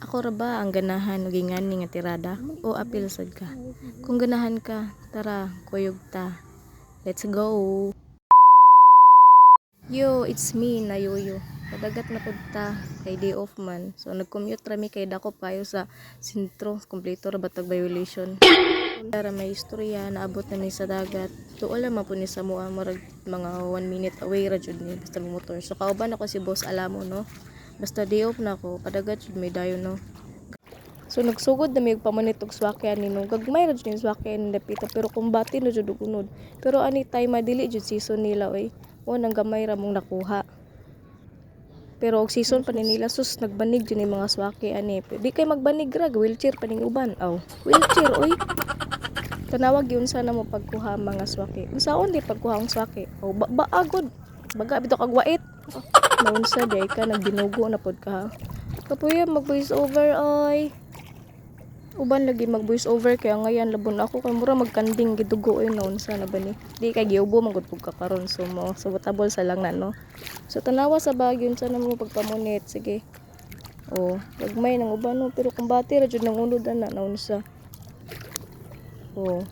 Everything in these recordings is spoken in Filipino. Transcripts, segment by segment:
Ako ra ba ang ganahan ug ingani nga tirada o apil sad ka? Kung ganahan ka, tara, kuyog ta. Let's go. Yo, it's me na Yoyo. Padagat na pud ta kay day off man. So nag-commute rami kay dako payo sa sentro, kompleto ra batag violation. Para may istorya naabot na ni sa dagat. Tuol man po ni sa mua murag mga 1 minute away ra jud ni basta motor. So kauban ako si boss alamo no. Basta day off na ako, padagat jud may dayon no. So nagsugod na may pamanit og swakyan ni nung gagmay ra jud yung swakyan ni dapita pero kumbati na jud og unod. Pero ani time madili jud season nila oy. O nang gamay ra mong nakuha. Pero og season pa ni nila sus nagbanig jud ni mga swaki ani. Di kay magbanig ra wheelchair pa ning uban. Aw, wheelchair oy. Tanawag yun sana mo pagkuha mga swaki. Unsaon di pagkuha ang swaki? O baagod. Baga bitaw kag wait. Naunsa day ka nagbinugo na pod ka. Kapuya mag voice over oy. Uban lagi mag voice over kaya ngayon labon ako kay mura magkanding gidugo oy naunsa na ba ni. Di kay giubo man gud pug ka karon so mo subutabol sa lang na no. So tanawa sa bagyon sana mo pagpamunit sige. Oh, gagmay nang uban no pero kumbati ra jud nang unod na naunsa. Oh.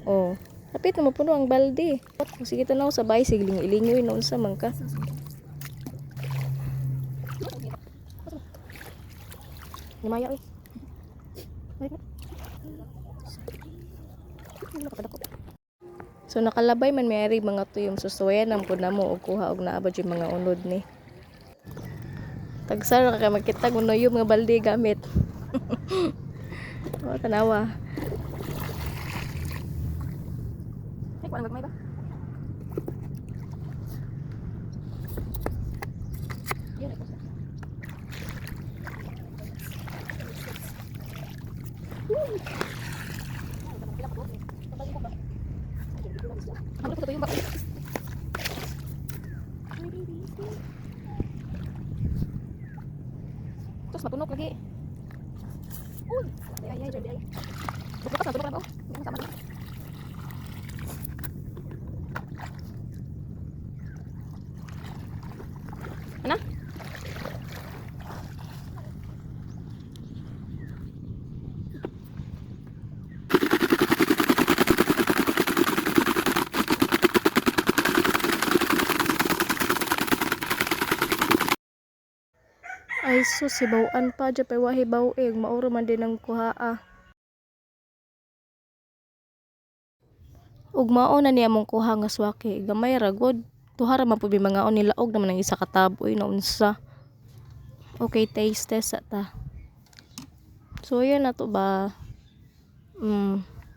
Oh. Kapit na mapuno ang balde. Sige tanaw sa bay sigling ilingoy noon sa man ka. Nimaya oy. So nakalabay man may ari mga tuyong susuwayan ang pud namo og kuha og naabot yung mga unod ni. Tagsar ka kay makita kuno yung mga balde gamit. Oh, tanawa. Ay, kuan gagmay ba? Terus matunok lagi. Uy, ay jadi ay. Bukas na tulog na ba? Hindi masama na. Ano? Ay sus, hibawan pa dyan pa wahibaw mauro man din ang kuhaa. Ug mao na niya mong kuha nga swaki, gamay ra gud. Tuhara man pud mga nilaog naman ang isa ka taboy na unsa. Okay, taste test ta. So yan na to ba.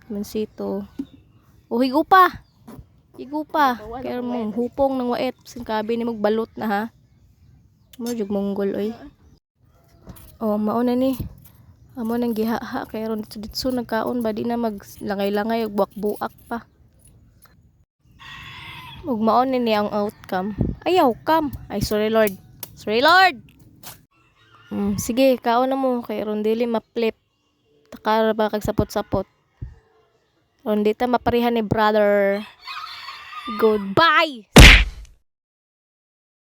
Mansito. O higo pa. Higo pa. Kaya mong hupong ng wait, singkabi ni magbalot na ha. Mo jug monggol oy. Oh, mao na ni. Amo nang gihaha kay ron dito nagkaon ba di na maglangay-langay og buak-buak pa. Ug mao na ni ang outcome. Ayaw kam. Ay sorry Lord. Sorry Lord. Sige, kaon na mo kay ron dili ma-flip. Takara ba kag sapot-sapot. Ron dita maparihan ni brother. Goodbye.